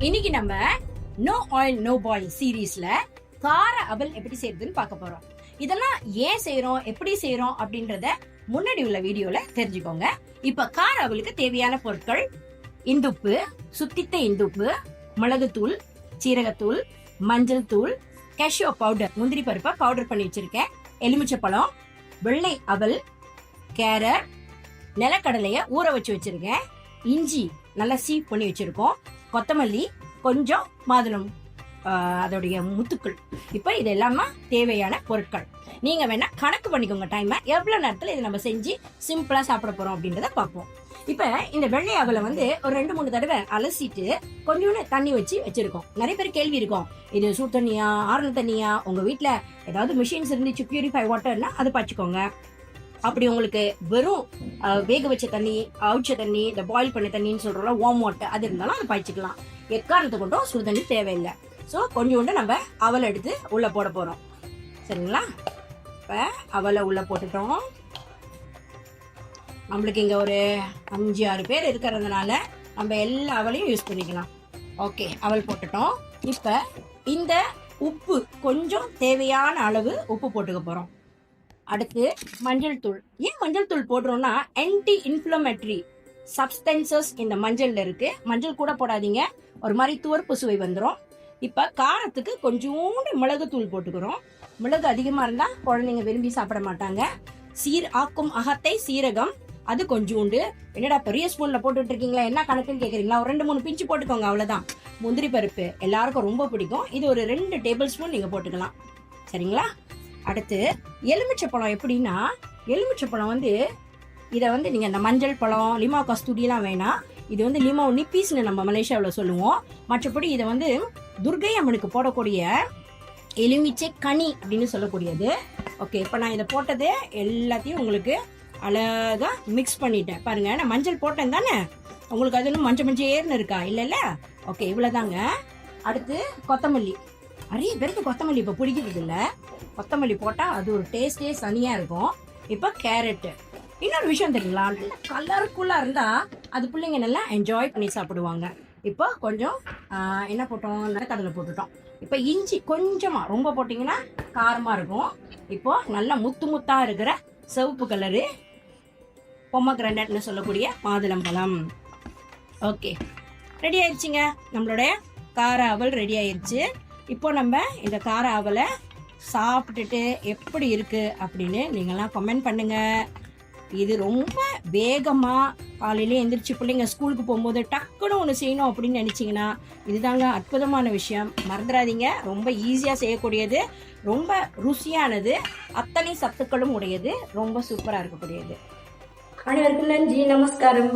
இன்னைக்கு நம்ம no oil no boil சீரீஸ்ல கார அவல் எப்படி செய்யறதுன்னு பார்க்க போறோம். இதெல்லாம் ஏன் செய்யறோம், எப்படி செய்யறோம் அப்படின்றத முன்னாடி உள்ள வீடியோல தெரிஞ்சுக்கோங்க. இப்ப கார அவலுக்கு தேவையான பொருட்கள்: இந்துப்பு, சுத்தித்த இந்துப்பு, மிளகுத்தூள், சீரகத்தூள், மஞ்சள் தூள், கேஷ்யூ பவுடர், முந்திரி பருப்பை பவுடர் பண்ணி வச்சிருக்கேன், எலுமிச்சப்பழம், வெள்ளை அவல், கேரட், நிலக்கடலைய ஊற வச்சு வச்சிருக்கேன், இஞ்சி நல்லா சீப் பண்ணி வச்சிருக்கோம், கொத்தமல்லி, கொஞ்சம் மாதுளம் அதோடைய முத்துக்கள். இப்ப இது எல்லாமே தேவையான பொருட்கள். நீங்க வேணா கணக்கு பண்ணிக்கோங்க டைம், எவ்வளவு நேரத்துல இதை நம்ம செஞ்சு சிம்பிளா சாப்பிட போறோம் அப்படின்றத பார்ப்போம். இப்ப இந்த வெள்ளை அவலை ஒரு 2-3 தடவை அலசிட்டு கொஞ்சோண்டு தண்ணி வச்சு வச்சிருக்கோம். நிறைய பேர் கேள்வி இருக்கும், இது சூடு தண்ணியா ஆறுன தண்ணியா, உங்க வீட்டுல ஏதாவது மிஷின்ஸ் இருந்துச்சு பியூரிஃபை வாட்டர்னா அது பாய்ச்சிக்கோங்க. அப்படி உங்களுக்கு வெறும் வேக வச்ச தண்ணி, அவிச்ச தண்ணி, இந்த பாயில் பண்ண தண்ணின்னு சொல்றோம்ல வார்ம் வாட்டர், அது இருந்தாலும் அதை பாய்ச்சிக்கலாம். எக்காரணத்தை கொண்டும் சுடு தண்ணி தேவையில்லை. ஸோ கொஞ்சோண்டு நம்ம அவலை எடுத்து உள்ள போட போறோம். சரிங்களா? இப்போ அவலை உள்ள போட்டுட்டோம். நம்மளுக்கு இங்க ஒரு 5-6 பேர் இருக்கிறதுனால நம்ம எல்லா அவலையும் யூஸ் பண்ணிக்கலாம். ஓகே, அவல் போட்டுட்டோம். இப்போ இந்த உப்பு கொஞ்சம் தேவையான அளவு உப்பு போட்டுக்க போறோம். அடுத்து மஞ்சள் தூள். ஏன் மஞ்சள் தூள் போடுறோம்னா ஆன்டி இன்ஃப்ளமேட்டரி சப்ஸ்டன்சஸ் இந்த மஞ்சள்ல இருக்கு. மஞ்சள் கூட போடாதீங்க, ஒரு மாதிரி துவர்ப்பு சுவை வந்துடும். இப்ப காரத்துக்கு கொஞ்சோண்டு மிளகு தூள் போட்டுக்கிறோம். மிளகு அதிகமா இருந்தா குழந்தைங்க விரும்பி சாப்பிட மாட்டாங்க. ஆக்கும் அகத்தை சீரகம் அது கொஞ்சோண்டு. என்னடா பெரிய ஸ்பூன்ல போட்டுட்டு இருக்கீங்களா, என்ன கணக்குன்னு கேக்குறீங்களா? ஒரு 2-3 பிஞ்சு போட்டுக்கோங்க, அவ்வளவுதான். முந்திரி பருப்பு எல்லாருக்கும் ரொம்ப பிடிக்கும், இது ஒரு 2 டேபிள் ஸ்பூன் நீங்க போட்டுக்கலாம். சரிங்களா? அடுத்து எலுமிச்சப்பழம். எப்படின்னா எலுமிச்சப்பழம் இதை நீங்க இந்த மஞ்சள் பழம், லிமா கஸ்தூரியெல்லாம் வேணாம். இது லிமோ நிப்பீஸ்னு நம்ம மலேசியாவில் சொல்லுவோம். மற்றபடி இதை துர்கை அம்மனுக்கு போடக்கூடிய எலுமிச்சை கனி அப்படின்னு சொல்லக்கூடியது. ஓகே, இப்போ நான் இதை போட்டது எல்லாத்தையும் உங்களுக்கு அழகா மிக்ஸ் பண்ணிட்டேன். பாருங்க, நான் மஞ்சள் போட்டேன் தானே, உங்களுக்கு அது மஞ்சள் ஏறுன்னு இருக்கா? இல்லைல்ல? ஓகே, இவ்வளோதாங்க. அடுத்து கொத்தமல்லி. நிறைய பேருக்கு கொத்தமல்லி இப்போ பிடிக்கிறது இல்லை. கொத்தமல்லி போட்டால் அது ஒரு டேஸ்டே தனியாக இருக்கும். இப்போ கேரட்டு. இன்னொரு விஷயம் தெரியுங்களா, நல்லா கலர்ஃபுல்லாக இருந்தால் அது பிள்ளைங்க நல்லா என்ஜாய் பண்ணி சாப்பிடுவாங்க. இப்போ கொஞ்சம் என்ன போட்டோம், நிலக்கடலை போட்டுட்டோம். இப்போ இஞ்சி கொஞ்சமாக, ரொம்ப போட்டிங்கன்னா காரமாக இருக்கும். இப்போ நல்லா முத்து முத்தாக இருக்கிற சிவப்பு கலரு பொமக்ரேனட்னு சொல்லக்கூடிய மாதுளம்பழம். ஓகே, ரெடி ஆயிடுச்சுங்க. நம்மளுடைய கார அவல் ரெடி ஆயிடுச்சு. இப்போ நம்ம இந்த கார அவலை சாப்பிட்டுட்டு எப்படி இருக்கு அப்படின்னு நீங்களாம் கமெண்ட் பண்ணுங்க. இது ரொம்ப வேகமா காலையில எந்திரிச்சு பிள்ளைங்க ஸ்கூலுக்கு போகும்போது டக்குன்னு ஒன்று செய்யணும் அப்படின்னு நினைச்சிங்கன்னா இதுதாங்க அற்புதமான விஷயம். மறந்துடாதீங்க, ரொம்ப ஈஸியா செய்யக்கூடியது, ரொம்ப ருசியானது, அத்தனை சத்துக்களும் உடையது, ரொம்ப சூப்பரா இருக்கக்கூடியது. அனைவருக்கும் நன்றி, நமஸ்காரம்.